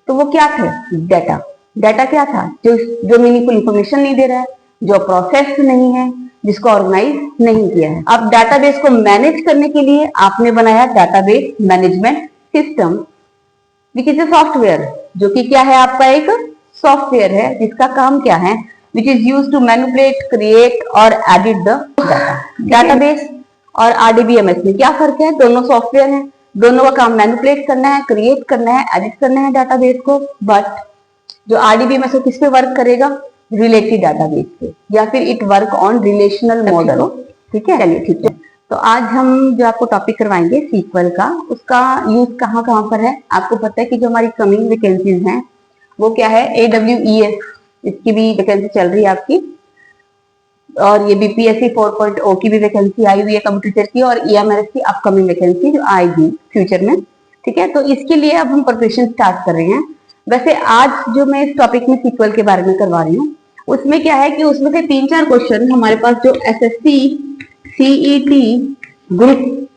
तो वो क्या थे? डाटा। डाटा क्या था? जो मीनिंगफुल इंफॉर्मेशन नहीं दे रहा है, जो प्रोसेस नहीं है, जिसको ऑर्गेनाइज नहीं किया है। अब डाटाबेस को मैनेज करने के लिए आपने बनाया database management system, which is a software, जो कि क्या है? आपका एक सॉफ्टवेयर है जिसका काम क्या है? Which is use to manipulate, create और एडिट द डाटा। डाटाबेस और आरडीबीएमएस में क्या फर्क है? दोनों सॉफ्टवेयर है, दोनों का काम मैनिपुलेट करना है, क्रिएट करना है, एडिट करना है डाटाबेस को। बट जो आरडीबीएमएस है किस पे वर्क करेगा? रिलेटेड डाटाबेस पे, या फिर it work on relational model. ठीक है, चलिए ठीक है। तो आज हम जो आपको टॉपिक करवाएंगे सीक्वल का, उसका यूज कहाँ कहाँ पर है। आपको पता है कि जो हमारी कमिंग वैकेंसीज हैं वो क्या है? AWES, इसकी भी वैकेंसी चल रही है आपकी, और ये BPSC 4.0 की भी वैकेंसी आई हुई है कंप्यूटर की, और EMRS की अपकमिंग वैकेंसी जो आएगी फ्यूचर में। ठीक है, तो इसके लिए अब हम प्रिपरेशन स्टार्ट कर रहे हैं। वैसे आज जो मैं इस टॉपिक में सीक्वल के बारे में करवा रही हूँ, उसमें क्या है कि उसमें से 3-4 क्वेश्चन हमारे पास जो SSC CET ग्रुप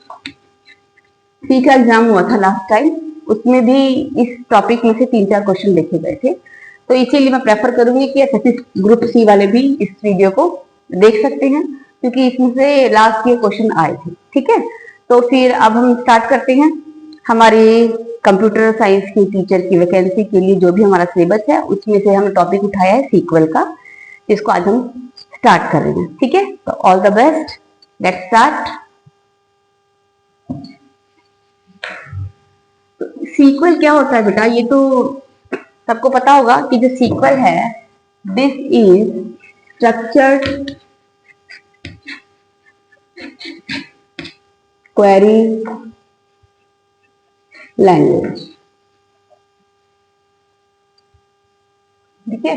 सी का एग्जाम हुआ था लास्ट टाइम, उसमें भी इस टॉपिक में से 3-4 क्वेश्चन देखे गए थे। तो इसीलिए मैं प्रेफर करूंगी कि SSC ग्रुप सी वाले भी इस वीडियो को देख सकते हैं, क्योंकि इसमें से लास्ट ईयर क्वेश्चन आए थे। ठीक है, तो फिर अब हम स्टार्ट करते हैं। हमारी कंप्यूटर साइंस की टीचर की वैकेंसी के लिए जो भी हमारा सिलेबस है, उसमें से हमने टॉपिक उठाया है सीक्वल का, जिसको आज हम स्टार्ट कर रहे हैं। ठीक है, तो all the best, let's start. Sequel क्या होता है बेटा? ये तो सबको पता होगा कि जो सीक्वल है, this is structured query language. ठीक है,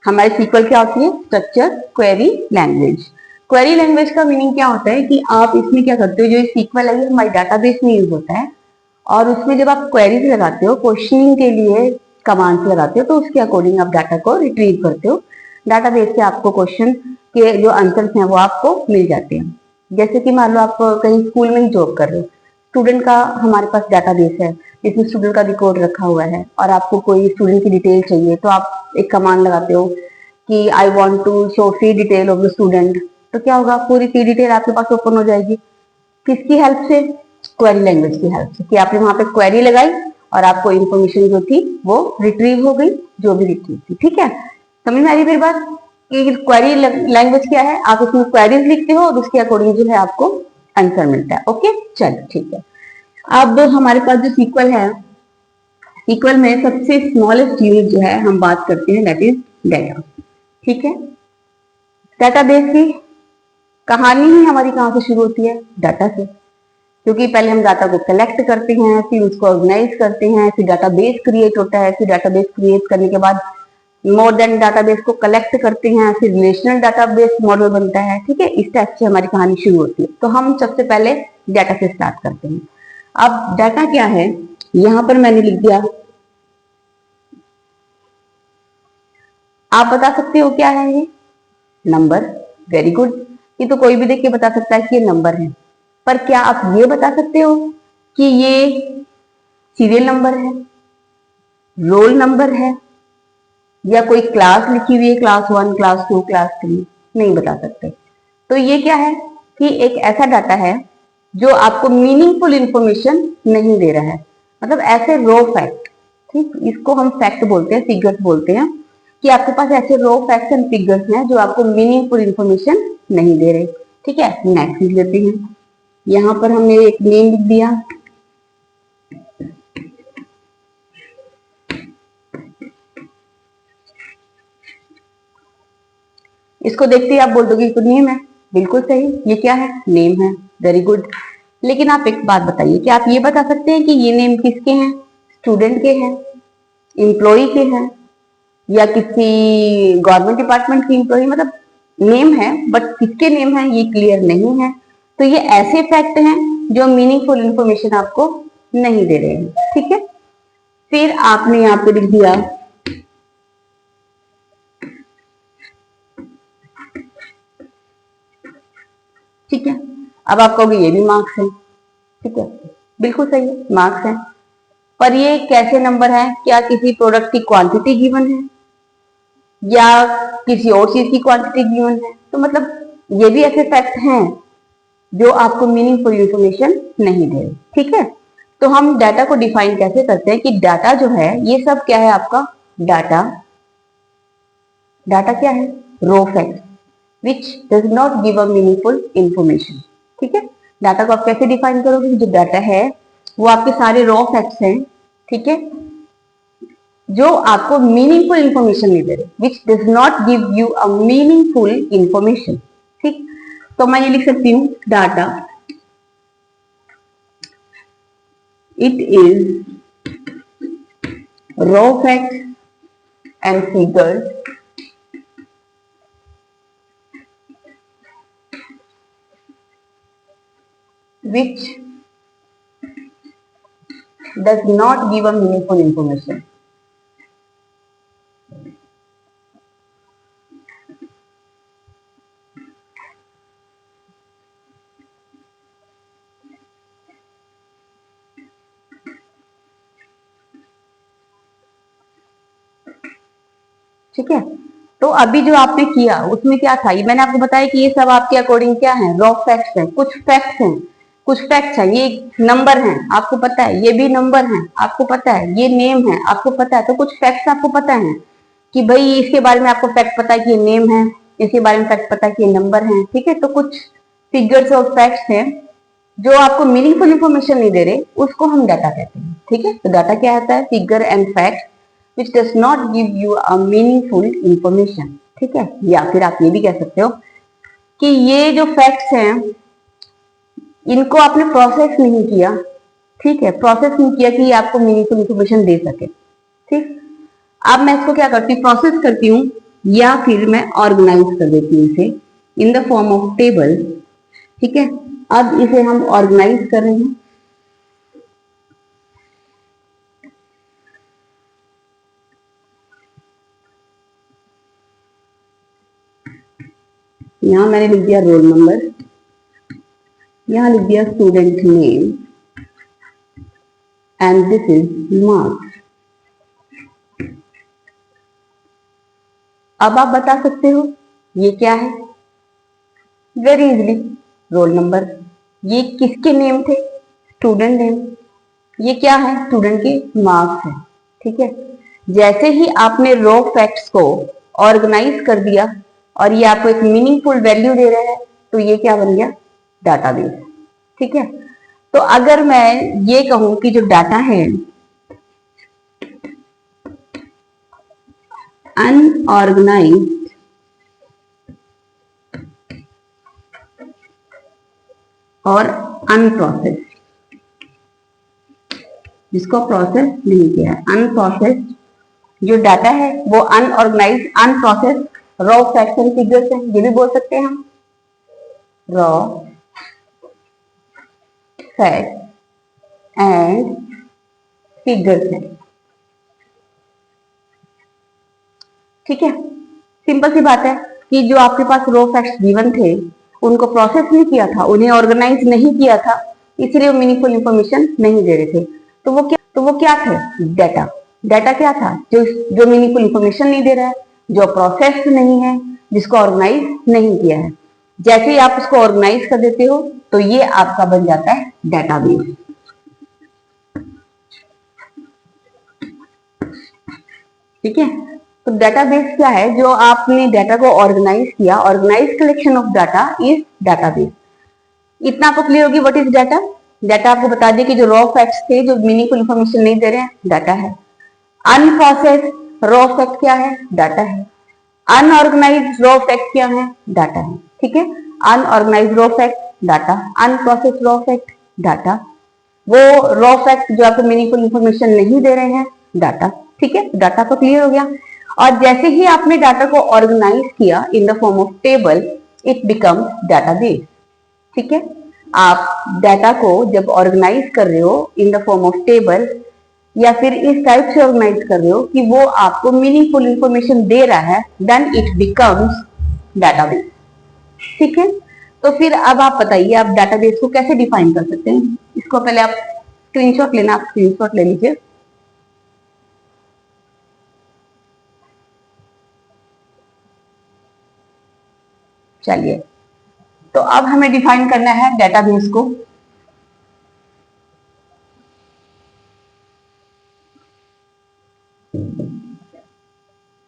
हमारी सीक्वल क्या होती है? Structured query language. Query language का मीनिंग क्या होता है कि आप इसमें क्या करते हो, जो सीक्वल है ये हमारी डाटाबेस में यूज होता है, और उसमें जब आप क्वेरीज लगाते हो, क्वेश्चनिंग के लिए कमांड्स लगाते हो, तो उसके अकॉर्डिंग आप डाटा को रिट्रीव करते हो। डाटाबेस से आपको क्वेश्चन के जो आंसर्स हैं वो आपको मिल जाते हैं। जैसे कि मान लो आप कहीं स्कूल में ही जॉब कर रहे हो, स्टूडेंट का हमारे पास डाटाबेस है जिसमें स्टूडेंट का रिकॉर्ड रखा हुआ है, और आपको कोई स्टूडेंट की डिटेल चाहिए तो आप एक कमांड लगाते हो कि I want to show free detail of the student. तो क्या होगा? पूरी फ्री डिटेल आपके पास ओपन हो जाएगी। किसकी हेल्प से? क्वेरी लैंग्वेज की हेल्प से, कि आपने वहां पे क्वेरी लगाई और आपको इंफॉर्मेशन जो थी वो रिट्रीव हो गई, जो भी रिट्रीव थी। ठीक है, समझ में आ रही मेरी बात? कि क्वेरी लैंग्वेज क्या है? आप उसमें क्वेरीज लिखते हो और उसके अकॉर्डिंग जो है आपको आंसर मिलता है। ओके, चलो ठीक है। अब हमारे पास जो सीक्वल है, सीक्वल में सबसे स्मॉलेस्ट यूनिट जो है हम बात करते हैं, दैट इज डाटा। ठीक है, डाटाबेस की कहानी ही हमारी कहां से शुरू होती है? डाटा से। क्योंकि पहले हम डाटा को कलेक्ट करते हैं, फिर उसको ऑर्गेनाइज करते हैं, फिर डाटाबेस क्रिएट होता है, फिर डाटाबेस क्रिएट करने के बाद मोर देन डाटाबेस को कलेक्ट करते हैं, फिर रिलेशनल डाटाबेस मॉडल बनता है। ठीक है, इस टाइप से हमारी कहानी शुरू होती है। तो हम सबसे पहले डाटा से स्टार्ट करते हैं। अब डाटा क्या है? यहां पर मैंने लिख दिया, आप बता सकते हो क्या है ये? नंबर। वेरी गुड, ये तो कोई भी देख के बता सकता है कि ये नंबर है। पर क्या आप ये बता सकते हो कि ये सीरियल नंबर है, रोल नंबर है, या कोई क्लास लिखी हुई है, क्लास 1, क्लास 2, क्लास 3? नहीं बता सकते। तो ये क्या है कि एक ऐसा डाटा है जो आपको मीनिंगफुल इंफॉर्मेशन नहीं दे रहा है, मतलब ऐसे रो फैक्ट। ठीक, इसको हम फैक्ट बोलते हैं, फिगर्स बोलते हैं, कि आपके पास ऐसे रो फैक्ट्स एंड फिगर्स हैं जो आपको मीनिंगफुल इंफॉर्मेशन नहीं दे रहे। ठीक है, नेक्स्ट लिख लेते हैं। यहां पर हमने एक नेम लिख दिया, इसको देखते ही आप बोल दोगे तो नेम है। बिल्कुल सही, ये क्या है? नेम है। Very good. लेकिन आप एक बात बताइए, क्या आप ये बता सकते हैं कि ये नेम किसके हैं? स्टूडेंट के हैं, एम्प्लॉय के हैं, या किसी गवर्नमेंट डिपार्टमेंट की एम्प्लॉय? मतलब नेम है, बट किसके नेम है ये क्लियर नहीं है। तो ये ऐसे फैक्ट हैं जो मीनिंगफुल इंफॉर्मेशन आपको नहीं दे रहे हैं। ठीक है, फिर आपने यहाँ पे लिख दिया ठीक है। अब आप कहोगे ये भी मार्क्स है। ठीक है, बिल्कुल सही है, मार्क्स है। पर ये कैसे नंबर है? क्या किसी प्रोडक्ट की क्वांटिटी गिवन है या किसी और चीज की क्वांटिटी गिवन है? तो मतलब ये भी ऐसे फैक्ट हैं जो आपको मीनिंगफुल इंफॉर्मेशन नहीं दे रहे। ठीक है, तो हम डाटा को डिफाइन कैसे करते हैं कि डाटा जो है ये सब क्या है आपका डाटा। डाटा क्या है? Raw fact which does not give a meaningful information. ठीक है, डाटा को आप कैसे डिफाइन करोगे? जो डाटा है वो आपके सारे रॉ फैक्ट्स हैं, ठीक है, जो आपको मीनिंगफुल इंफॉर्मेशन नहीं दे रहे, which does not give you a meaningful information. ठीक, तो मैं ये लिख सकती हूँ data it is raw fact and figures which does not give a meaningful information. ठीक है, तो अभी जो आपने किया उसमें क्या था? ये मैंने आपको बताया कि ये सब आपके अकॉर्डिंग क्या है? रॉ फैक्ट्स हैं, कुछ फैक्ट्स हैं, कुछ फैक्ट्स हैं, ये नंबर हैं आपको पता है, ये भी नंबर हैं आपको पता है, ये नेम है आपको पता है, तो कुछ फैक्ट्स आपको पता है कि भाई इसके बारे में आपको फैक्ट पता है कि ये नेम है, इसके बारे में फैक्ट पता है कि ये नंबर है। ठीक है, तो कुछ फिगर्स और फैक्ट्स हैं जो आपको मीनिंगफुल इंफॉर्मेशन नहीं दे रहे, उसको हम डाटा कहते हैं। ठीक है, तो डाटा क्या होता है? Figure and fact which does not give you a meaningful information। ठीक है, या फिर आप ये भी कह सकते हो कि ये जो फैक्ट्स हैं इनको आपने प्रोसेस नहीं किया। ठीक है, प्रोसेस नहीं किया कि ये आपको मीनिंगफुल इंफॉर्मेशन दे सके। ठीक, अब मैं इसको क्या करती हूँ? प्रोसेस करती हूँ या फिर मैं ऑर्गेनाइज कर देती हूँ इसे in the form of table. ठीक है, अब इसे हम ऑर्गेनाइज कर रहे हैं। यहां मैंने लिख दिया रोल नंबर, यहां लिख दिया student name and this is marks. अब आप बता सकते हो ये क्या है? Very easily, roll number. ये किसके नेम थे? Student name. ये क्या है? स्टूडेंट के मार्क्स है। ठीक है, जैसे ही आपने रॉ फैक्ट्स को ऑर्गेनाइज कर दिया और ये आपको एक मीनिंगफुल वैल्यू दे रहा है, तो ये क्या बन गया? डाटाबेस। ठीक है, तो अगर मैं ये कहूं कि जो डाटा है अनऑर्गेनाइज्ड और अनप्रोसेस्ड, जिसको प्रोसेस नहीं किया है, अनप्रोसेस्ड जो डाटा है वो unorganised, unprocessed, raw facts and figures है, ये भी बोल सकते हैं हम रॉ फैक्ट एंड फिगर्स है। ठीक है, सिंपल सी बात है कि जो आपके पास रॉ फैक्ट्स गिवन थे उनको प्रोसेस नहीं किया था, उन्हें ऑर्गेनाइज नहीं किया था, इसलिए वो मीनिंगफुल इंफॉर्मेशन नहीं दे रहे थे। तो वो क्या थे? डाटा। डाटा क्या था? जो मीनिंगफुल इंफॉर्मेशन नहीं दे रहा है, जो प्रोसेस नहीं है, जिसको ऑर्गेनाइज नहीं किया है। जैसे ही आप उसको ऑर्गेनाइज कर देते हो तो ये आपका बन जाता है डाटाबेस। ठीक है, तो डाटाबेस क्या है? जो आपने डाटा को ऑर्गेनाइज किया, organize collection of data is database. इतना आपको क्लियर होगी व्हाट इज डाटा? डाटा आपको बता दिया कि जो रॉ फैक्ट्स थे जो मीनिंगफुल इंफॉर्मेशन नहीं दे रहे हैं, डाटा है। अनप्रोसेस्ड रॉ फैक्ट क्या है? डाटा है। अनऑर्गेनाइज्ड रॉ फैक्ट क्या है? डाटा है। ठीक है, unorganized raw fact data, unprocessed raw fact data, वो रॉ फैक्ट जो आपको मीनिंगफुल इंफॉर्मेशन नहीं दे रहे हैं, डाटा। ठीक है, डाटा तो क्लियर हो गया। और जैसे ही आपने डाटा को ऑर्गेनाइज किया in the form of table, it becomes database. ठीक है, आप डाटा को जब ऑर्गेनाइज कर रहे हो in the form of table या फिर इस टाइप से ऑर्गेनाइज कर रहे हो कि वो आपको मीनिंगफुल इंफॉर्मेशन दे रहा है, देन इट बिकम्स डाटाबेस। ठीक है, तो फिर अब आप बताइए आप डाटाबेस को कैसे डिफाइन कर सकते हैं? इसको पहले आप स्क्रीनशॉट लेना, आप स्क्रीनशॉट ले लीजिए। चलिए, तो अब हमें डिफाइन करना है डेटाबेस को।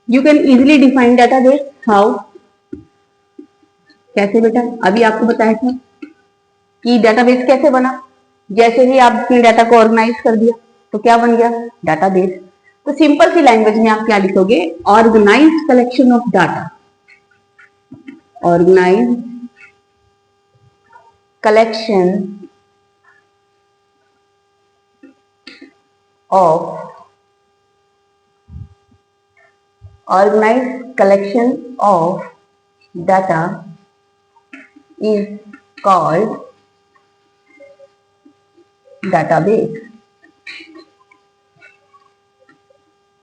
You can easily define database how, कैसे बेटा? अभी आपको बताया था कि डेटाबेस कैसे बना। जैसे ही आपने डाटा को ऑर्गेनाइज कर दिया तो क्या बन गया? डेटाबेस। तो सिंपल सी लैंग्वेज में आप क्या लिखोगे? Organize collection of data, organize collection of, organized collection of data is called database।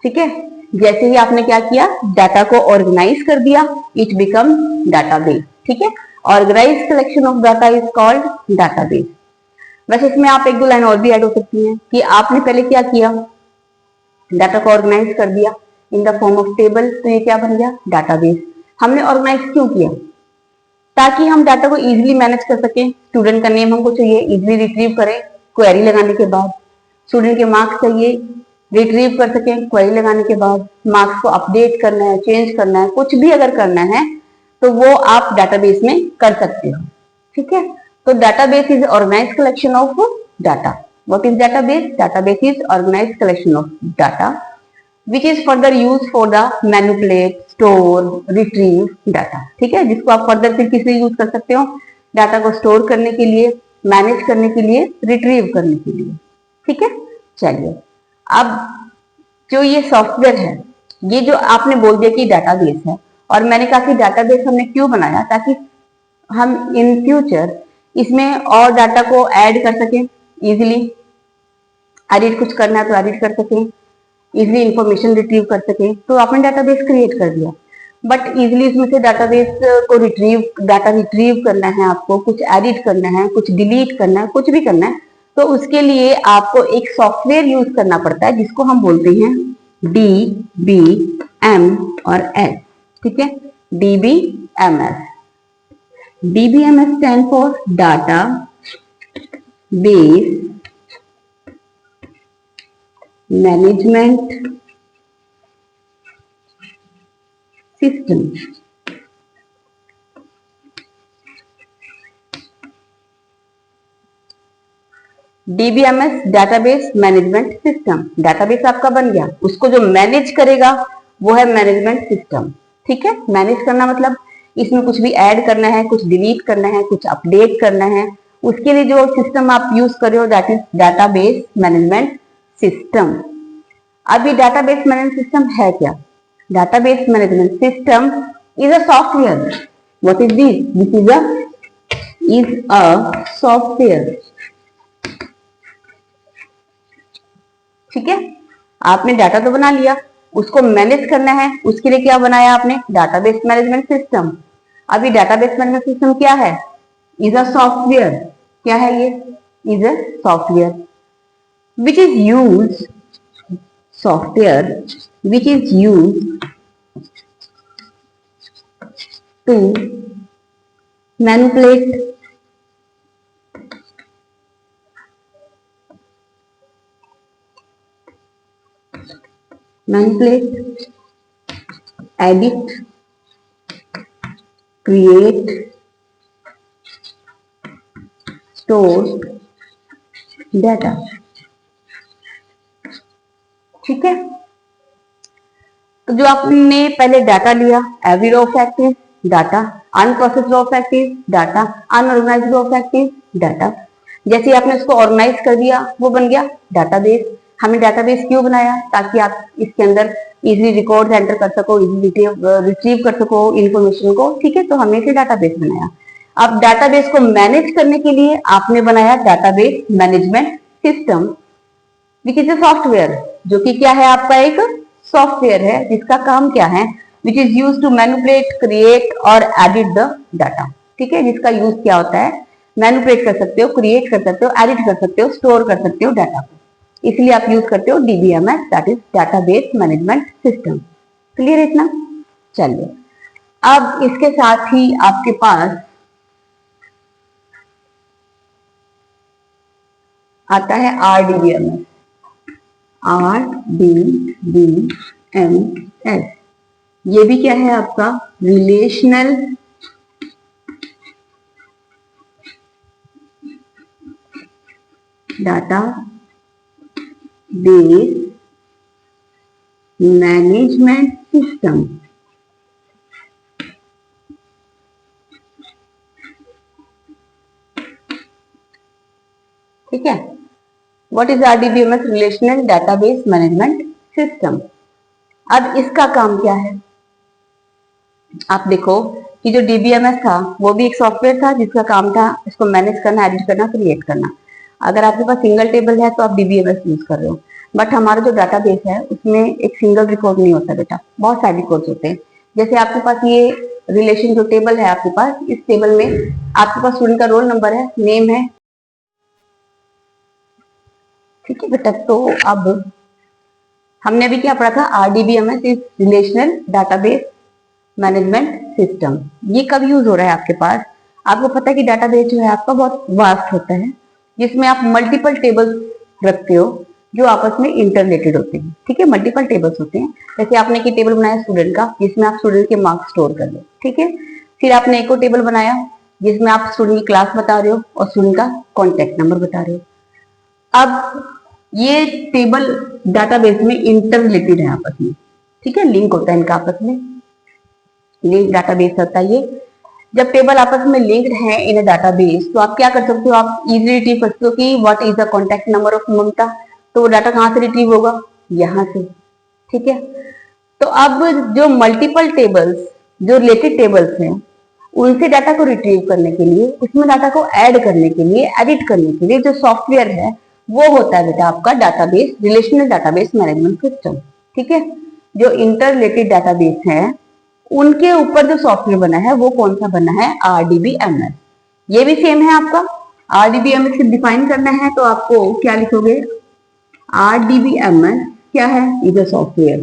ठीक है, जैसे ही आपने क्या किया, डाटा को ऑर्गेनाइज कर दिया, इट बिकम डाटाबेस। ठीक है, organize collection of data is called database. वैसे इसमें आप एक दो लाइन और भी ऐड हो सकती हैं कि आपने पहले क्या किया, डाटा को ऑर्गेनाइज कर दिया in the form of table, तो ये क्या बन गया? डाटाबेस। हमने ऑर्गेनाइज क्यों किया? ताकि हम डाटा को इजीली मैनेज कर सकें। स्टूडेंट का नेम हमको चाहिए, इजीली रिट्रीव करें क्वेरी लगाने के बाद। स्टूडेंट के मार्क्स चाहिए, रिट्रीव कर सकें क्वेरी लगाने के बाद। मार्क्स को अपडेट करना है, चेंज करना है, कुछ भी अगर करना है तो वो आप डाटाबेस में कर सकते हो। ठीक है, तो database is organize collection of data. What is database? Database is organize collection of data which is further used for the manipulate, store, retrieve data। ठीक है, जिसको आप फर्दर फिर किस लिए यूज कर सकते हो? डाटा को स्टोर करने के लिए, मैनेज करने के लिए, रिट्रीव करने के लिए। ठीक है, चलिए, अब जो ये सॉफ्टवेयर है, ये जो आपने बोल दिया कि डाटाबेस है, और मैंने कहा कि डाटाबेस हमने क्यों बनाया? ताकि हम इन फ्यूचर इसमें और डाटा को ऐड कर सकें इजिली। एडिट कुछ करना है तो एडिट कर सकें, इजिली इंफॉर्मेशन रिट्रीव कर सके, तो आपने डाटाबेस क्रिएट कर दिया। बट इजिली इसमें से डाटाबेस को डाटा रिट्रीव करना है, आपको कुछ एडिट करना है, कुछ डिलीट करना है, कुछ भी करना है, तो उसके लिए आपको एक सॉफ्टवेयर यूज करना पड़ता है जिसको हम बोलते हैं DBM और S। ठीक है, DBMS। DBMS stand for data base management system. DBMS database management system. Database आपका बन गया, उसको जो मैनेज करेगा वो है मैनेजमेंट सिस्टम। ठीक है, मैनेज करना मतलब इसमें कुछ भी ऐड करना है, कुछ डिलीट करना है, कुछ अपडेट करना है, उसके लिए जो सिस्टम आप यूज कर रहे हो that is database management system. अभी डाटाबेस मैनेजमेंट सिस्टम है क्या? Database management system is a software. What is this? This is a software. ठीक है, आपने डाटा तो बना लिया, उसको मैनेज करना है, उसके लिए क्या बनाया आपने? Database management system. अभी डाटाबेस मैनेजमेंट सिस्टम क्या है? Is a software. क्या है ये? Is a software which is used, software which is used to manipulate, edit, create, store data। ठीक है, तो जो आपने पहले डाटा लिया, every raw of fact is data, unprocessed raw of fact is data, unorganized raw of fact is data. जैसे आपने उसको ऑर्गेनाइज कर दिया, वो बन गया डाटाबेस। हमने डाटाबेस क्यों बनाया? ताकि आप इसके अंदर इजिली रिकॉर्ड एंटर कर सको, इजिली रिट्रीव कर सको इंफॉर्मेशन को। ठीक है, तो हमने इसे डाटाबेस बनाया। अब डाटाबेस को मैनेज करने के लिए आपने बनाया database management system which is a software, जो कि क्या है? आपका एक सॉफ्टवेयर है जिसका काम क्या है? Which is use to manipulate, create और एडिट द डाटा। ठीक है, जिसका यूज क्या होता है? मैनिपुलेट कर सकते हो, क्रिएट कर सकते हो, एडिट कर सकते हो, स्टोर कर सकते हो डाटा को, इसलिए आप यूज करते हो DBMS, that is database management system. Clear इतना? चलिए, अब इसके साथ ही आपके पास आता है RDBMS। RDBMS ये भी क्या है आपका? Relational data base management system. ठीक है, what is RDBMS? Relational database management system. अब इसका काम क्या है? आप देखो कि जो DBMS था वो भी एक सॉफ्टवेयर था जिसका काम था इसको मैनेज करना, एडिट करना, क्रिएट करना। अगर आपके पास सिंगल टेबल है तो आप DBMS यूज कर रहे हो, बट हमारा जो डाटाबेस है उसमें एक सिंगल रिकॉर्ड नहीं होता बेटा, बहुत सारे रिकॉर्ड्स होते हैं। जैसे आपके पास ये रिलेशन जो टेबल है आपके पास, इस टेबल में आपके पास स्टूडेंट का रोल नंबर है, नेम है। ठीक है बेटा, तो अब हमने अभी क्या पढ़ा था? RDBMS is relational database management system. ये कब यूज हो रहा है आपके पास? आपको पता है कि डाटाबेस जो है आपका बहुत वास्ट होता है, जिसमें आप मल्टीपल टेबल्स रखते हो जो आपस में इंटरलेटेड होते हैं। ठीक है, मल्टीपल टेबल्स होते हैं। जैसे आपने एक टेबल बनाया स्टूडेंट का जिसमें आप स्टूडेंट के मार्क्स स्टोर कर लो। ठीक है, फिर आपने एक और टेबल बनाया जिसमें आप स्टूडेंट की क्लास बता रहे हो और स्टूडेंट का कॉन्टेक्ट नंबर बता रहे हो। अब ये टेबल डाटाबेस में इंटर रिलेटेड है आपस में। ठीक है, लिंक होता है इनका आपस में, लिंक डाटाबेस होता है ये। जब टेबल आपस में लिंक्ड है इन डाटाबेस तो आप क्या कर सकते हो? आप इजीली रिट्रीव कर सकते हो कि what is the contact number of Mamta. तो वो डाटा कहां से रिट्रीव होगा? यहां से। ठीक है, तो अब जो मल्टीपल टेबल्स, जो रिलेटेड टेबल्स हैं, उनसे डाटा को रिट्रीव करने के लिए, उसमें डाटा को ऐड करने के लिए, एडिट करने के लिए जो सॉफ्टवेयर है वो होता है बेटा आपका database, relational database management system. ठीक है, जो इंटर रिलेटेड डाटाबेस है उनके ऊपर जो सॉफ्टवेयर बना है वो कौन सा बना है? RDBMS। ये भी सेम है आपका। RDBMS से डिफाइन करना है तो आपको क्या लिखोगे? RDBMS क्या है? Is a software.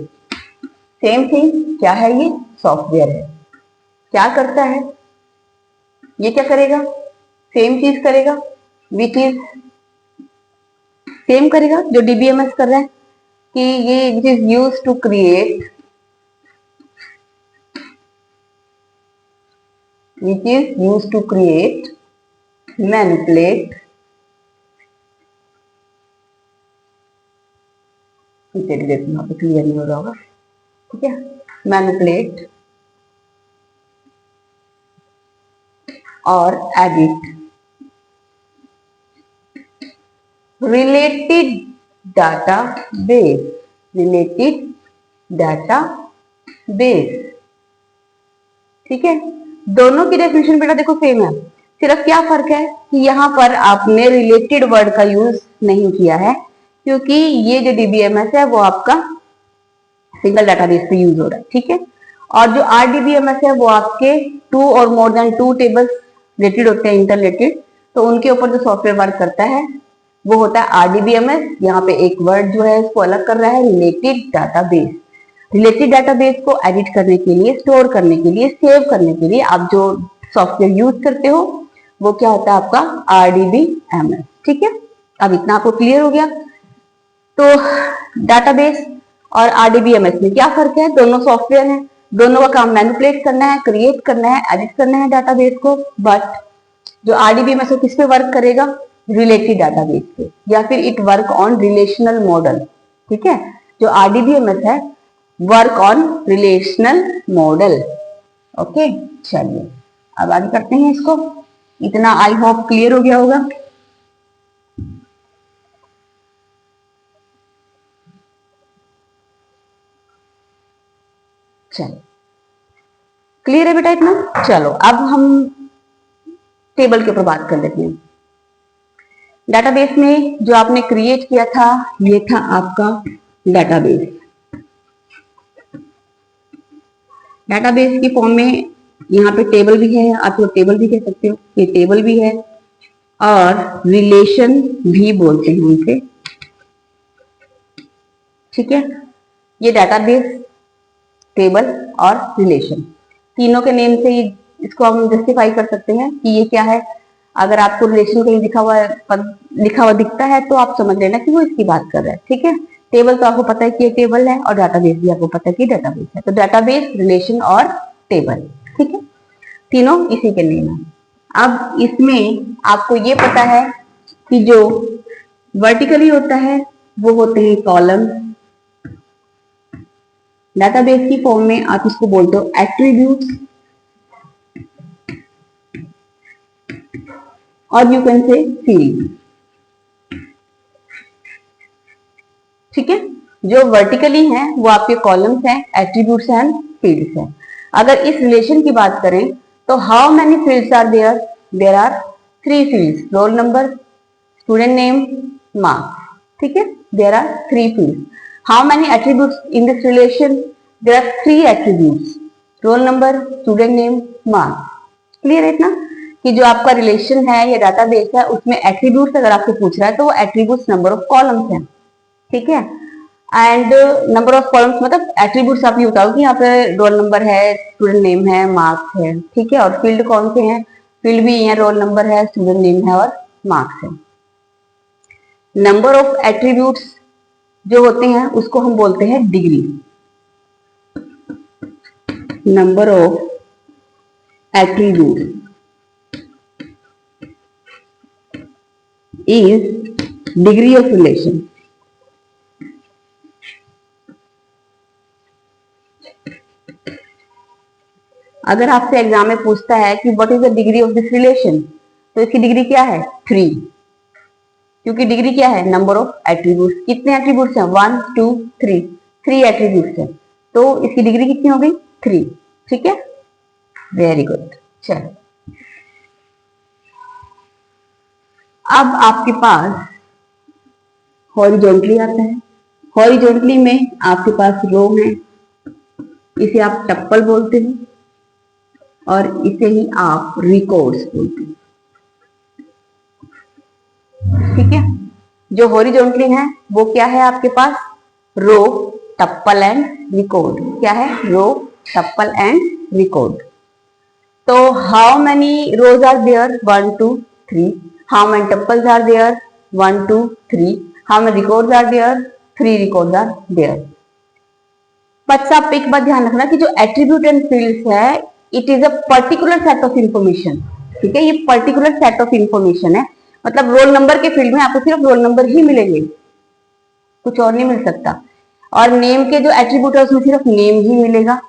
Same thing, क्या है ये? सॉफ्टवेयर है। क्या करता है ये? क्या करेगा? सेम चीज करेगा। विच इज सेम करेगा जो DBMS कर रहा है, कि ये which is use to create, which is used to create, manipulate, यहाँ पे क्लियर नहीं हो रहा होगा। ठीक है, मैनिपुलेट और edit related data base, related data base. ठीक है, दोनों की डेफिनेशन बेटा देखो सेम है, सिर्फ क्या फर्क है कि यहाँ पर आपने रिलेटेड वर्ड का यूज नहीं किया है, क्योंकि ये जो DBMS है वो आपका सिंगल डाटाबेस पे यूज हो रहा है। ठीक है, और जो RDBMS है वो आपके 2 और मोर देन 2 टेबल्स रिलेटेड होते हैं, इंटरलेटेड। तो उनके ऊपर जो सॉफ्टवेयर वर्क करता है वो होता है RDBMS। यहाँ पे एक वर्ड जो है इसको अलग कर रहा है, रिलेटेड डाटाबेस। रिलेटेड डाटाबेस को एडिट करने के लिए, स्टोर करने के लिए, सेव करने के लिए आप जो सॉफ्टवेयर यूज करते हो वो क्या होता है? आपका RDBMS। ठीक है, अब इतना आपको क्लियर हो गया। तो डाटाबेस और RDBMS में क्या फर्क है? दोनों सॉफ्टवेयर है, दोनों का काम मैनिपुलेट करना है, क्रिएट करना है, एडिट करना है डाटाबेस को। बट जो RDBMS है किस पे वर्क करेगा? रिलेटेड डाटाबेस पे, या फिर it work on relational model. ठीक है, जो RDBMS है work on relational model. Okay, चलिए अब आगे करते हैं इसको। इतना आई होप क्लियर हो गया होगा। चलो क्लियर है बेटा इतना? चलो अब हम टेबल के ऊपर बात कर लेते हैं। डाटाबेस में जो आपने क्रिएट किया था ये था आपका डाटाबेस। डाटाबेस की फॉर्म में यहाँ पे टेबल भी है, आप लोग टेबल भी कह सकते हो, ये टेबल भी है और रिलेशन भी बोलते हैं उनसे। ठीक है, ये डाटाबेस, टेबल और रिलेशन। तीनों के नेम से ही इसको हम जस्टिफाई कर सकते हैं कि ये क्या है। अगर आपको रिलेशन कहीं लिखा हुआ दिखता है तो आप समझ लेना कि वो इसकी बात कर रहा है। ठीक है, टेबल तो आपको पता है कि ये टेबल है, और डाटाबेस भी आपको पता है कि डाटाबेस है। तो डाटाबेस, रिलेशन और टेबल, ठीक है, तीनों इसी के नेम है। अब इसमें आपको ये पता है कि जो वर्टिकली होता है वो होते हैं कॉलम। डाटाबेस की फॉर्म में आप इसको बोलते हो एट्रीब्यूट्स, और यू कैन से फील्ड। ठीक है, जो वर्टिकली हैं वो आपके कॉलम्स हैं, एट्रीब्यूट्स एंड फील्ड्स हैं। अगर इस रिलेशन की बात करें तो how many fields are there? There are 3 fields, roll number, student name, marks. ठीक है, there are 3 fields. How many attributes in this relation? There are 3 attributes, roll number, student name, marks. Clear है इतना कि जो आपका relation है या database है उसमें एट्रीब्यूट्स अगर आपसे पूछ रहा है तो वो एट्रीब्यूट्स नंबर ऑफ कॉलम्स हैं। ठीक है, एंड नंबर ऑफ कॉलम्स मतलब एट्रीब्यूट्स आप ये बताओ कि यहाँ पे रोल नंबर है, स्टूडेंट नेम है, मार्क्स है। ठीक है, और फील्ड कौन से हैं? फील्ड भी है, रोल नंबर है, स्टूडेंट नेम है और मार्क्स है। नंबर ऑफ एट्रीब्यूट्स जो होते हैं उसको हम बोलते हैं degree. Number of attributes is degree of relation. अगर आपसे एग्जाम में पूछता है कि what is the degree of this relation, तो इसकी डिग्री क्या है? 3, क्योंकि डिग्री क्या है? Number of attributes. कितने एट्रीब्यूट्स हैं? 1 2 3, 3 एट्रीब्यूट्स हैं, तो इसकी डिग्री कितनी हो गई? 3। ठीक है, वेरी गुड। चलो, अब आपके पास हॉरिजॉन्टली आता है। हॉरिजॉन्टली में आपके पास रो है, इसे आप टप्पल बोलते हो, और इसे ही आप रिकॉर्ड्स बोलते हैं। ठीक है, जो हॉरिजॉन्टली है वो क्या है आपके पास? रो, टप्पल एंड रिकॉर्ड। क्या है? Row, tuple and record. तो how many rows are there? 1 2 3। How many tuples are there? 1 2 3। How many records are there? 3 records are there. बच्चा आप एक बात ध्यान रखना कि जो एट्रीब्यूट एंड फील्ड्स है, it is a particular set of information. ठीक है, ये पर्टिकुलर सेट ऑफ इंफॉर्मेशन है, मतलब रोल नंबर के फील्ड में आपको सिर्फ रोल नंबर ही मिलेंगे, कुछ और नहीं मिल सकता। और नेम के जो एट्रीब्यूट है उसमें सिर्फ नेम ही मिलेगा,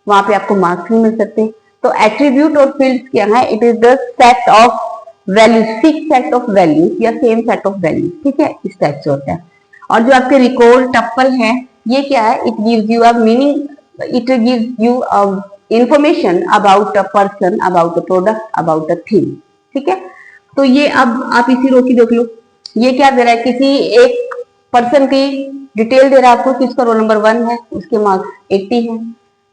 वहां पे आपको मार्क्स नहीं मिल सकते। तो एट्रीब्यूट और फील्ड्स क्या है? It is the set of values, fix set of values या सेम सेट ऑफ वैल्यूज। ठीक है, इस टाइप से होता है। और जो आपके रिकॉर्ड, टप्पल है, ये क्या है? It gives you a meaning, it gives you information about a person, about a product, about a thing. ठीक है, तो ये अब आप इसी रो की देख लो, ये क्या दे रहा है? किसी एक पर्सन की डिटेल दे रहा है आपको कि इसका रोल नंबर 1 है, उसके मार्क्स 80 है।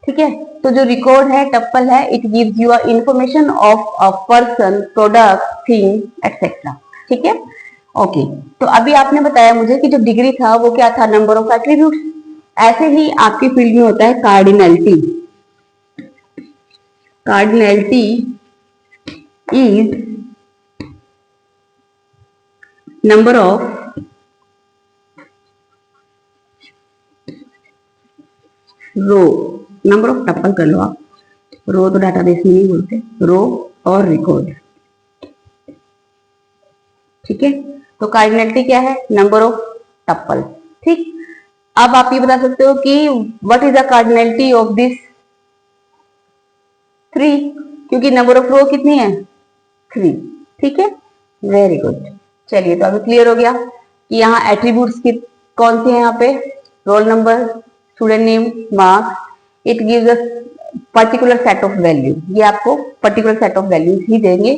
ठीक है, तो जो रिकॉर्ड है, टप्पल है, it gives you information of a person, product, thing, etcetera. ठीक है, ओके। तो अभी आपने बताया मुझे कि जो डिग्री था वो क्या था? Number of attributes. ऐसे ही आपकी फील्ड में होता है cardinality. Cardinality is number of row, number of tuple कर लो आप, रो तो डाटाबेस में नहीं बोलते, रो और रिकॉर्ड। ठीक है, तो कार्डिनैलिटी क्या है? नंबर ऑफ टप्पल। ठीक, अब आप ये बता सकते हो कि what is the cardinality of this 3, क्योंकि नंबर ऑफ रो कितनी है? 3। ठीक है, वेरी गुड। चलिए, तो अभी क्लियर हो गया कि यहाँ एट्रीब्यूट्स की कौन से हैं? यहाँ पे role number, student name, marks. It gives a particular set of value, ये आपको पर्टिकुलर सेट ऑफ वैल्यूज ही देंगे।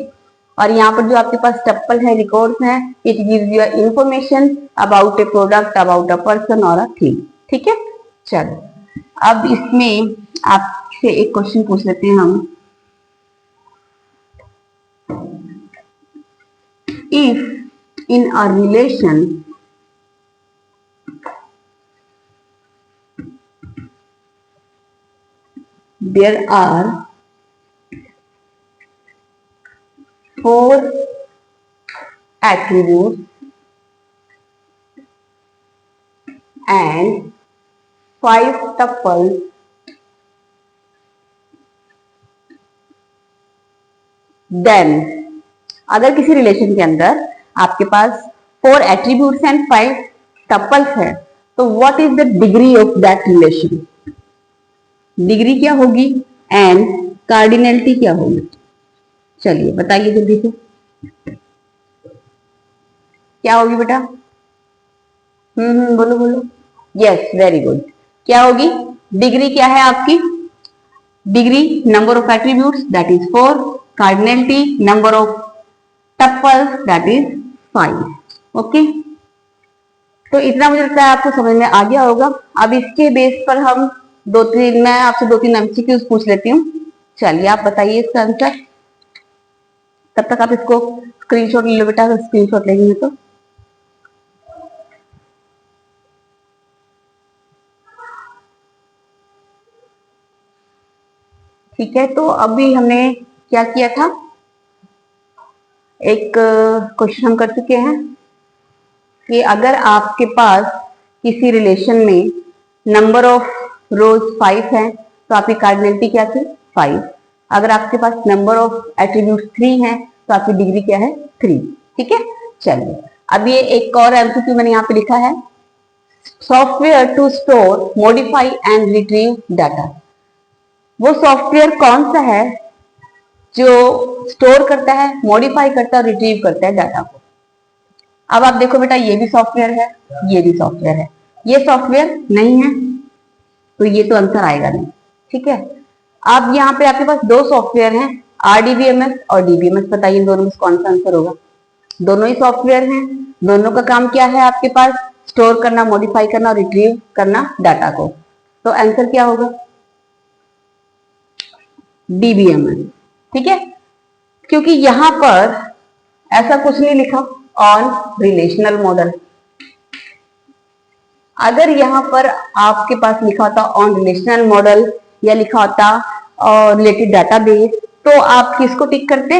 और यहाँ पर जो आपके पास टप्पल है, रिकॉर्ड्स हैं, it gives you information about A product, about a person और अ थिंग। ठीक है, चलो अब इसमें आपसे एक क्वेश्चन पूछ लेते हैं हम। If in a relation there are 4 attributes and 5 tuples then, अगर किसी रिलेशन के अंदर आपके पास 4 एट्रीब्यूट्स एंड 5 टपल्स है, तो what is the degree of that relation? Degree क्या होगी एंड कार्डिनलिटी क्या होगी? चलिए बताइए जल्दी से, क्या होगी बेटा? बोलो बोलो। Yes, very good. क्या होगी? डिग्री क्या है आपकी? Degree number of attributes that is 4, cardinality number of tuples that is 5। Okay, तो इतना मुझे लगता है आपको समझ में आ गया होगा। अब इसके बेस पर हम मैं आपसे 2-3 एमसीक्यूज पूछ लेती हूँ। चलिए आप बताइए इसका आंसर, तब तक आप इसको स्क्रीनशॉट ले लो बेटा, अगर स्क्रीनशॉट लेंगे तो। ठीक है, तो अभी हमने क्या किया था, एक क्वेश्चन हम कर चुके हैं कि अगर आपके पास किसी रिलेशन में नंबर ऑफ रोज 5 है तो आपकी कार्डिनलिटी क्या थी? 5। अगर आपके पास नंबर ऑफ एट्रीब्यूट 3 है तो आपकी डिग्री क्या है? 3। ठीक है, चलिए अब ये एक और एमसीक्यू मैंने यहाँ पे लिखा है, software to store, modify and retrieve data. वो सॉफ्टवेयर कौन सा है जो स्टोर करता है, मॉडिफाई करता है और रिट्रीव करता है डाटा को? अब आप देखो बेटा, ये भी सॉफ्टवेयर है, ये भी सॉफ्टवेयर है, ये सॉफ्टवेयर नहीं है, तो ये तो आंसर आएगा नहीं। ठीक है, अब यहाँ पे आपके पास 2 सॉफ्टवेयर हैं, RDBMS और DBMS। बताइए दोनों में कौन सा आंसर होगा? दोनों ही सॉफ्टवेयर हैं, दोनों का काम क्या है आपके पास? स्टोर करना, मॉडिफाई करना और रिट्रीव करना डाटा को। तो आंसर क्या होगा? DBMS। ठीक है, क्योंकि यहां पर ऐसा कुछ नहीं लिखा ऑन रिलेशनल मॉडल। अगर यहाँ पर आपके पास लिखा होता ऑन रिलेशनल मॉडल या लिखा होता रिलेटेड डाटाबेस, तो आप किसको टिक करते?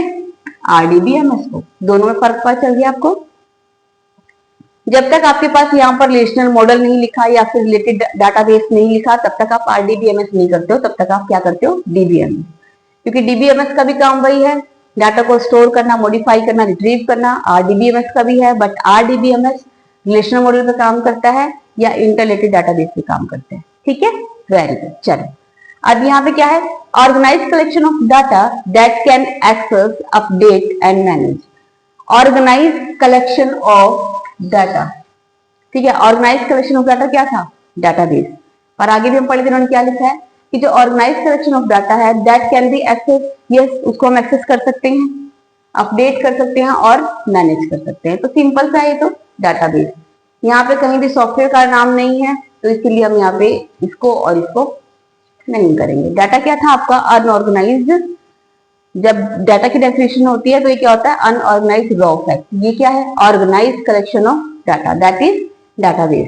RDBMS को। दोनों में फर्क पता चल गया आपको? जब तक आपके पास यहाँ पर रिलेशनल मॉडल नहीं लिखा या फिर रिलेटेड डाटाबेस नहीं लिखा, तब तक आप RDBMS नहीं करते हो, तब तक आप क्या करते हो? DBMS। क्योंकि DBMS का भी काम वही है, डाटा को स्टोर करना, मॉडिफाई करना, रिट्रीव करना। RDBMS का भी है, बट RDBMS रिलेशनल मॉडल पे काम करता है या इंटरलेटेड डाटाबेस पे काम करते हैं। ठीक है, वेरी गुड। चलो अब यहाँ पे क्या है? Organize collection of data that can access, update and manage. Organize collection of data, ठीक है, ऑर्गेनाइज कलेक्शन ऑफ डाटा क्या था? डाटाबेस। और आगे भी हम पढ़े थे, उन्होंने क्या लिखा है कि जो ऑर्गेनाइज कलेक्शन ऑफ डाटा है that can be access, yes, उसको हम एक्सेस कर सकते हैं, अपडेट कर सकते हैं और मैनेज कर सकते हैं। तो सिंपल सा है ये तो डाटाबेस। यहाँ पे कहीं भी सॉफ्टवेयर का नाम नहीं है, तो इसके लिए हम यहाँ पे इसको और इसको नहीं करेंगे। डाटा क्या था आपका? अनऑर्गेनाइज्ड। जब डाटा की डेफिनेशन होती है तो ये क्या होता है? Unorganized raw fact. ये क्या है? Organized collection of data, that is database.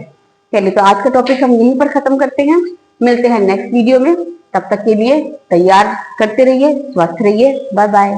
चलिए, तो आज का टॉपिक हम यहीं पर खत्म करते हैं, मिलते हैं नेक्स्ट वीडियो में। तब तक के लिए तैयार करते रहिए, स्वस्थ रहिए, बाय बाय।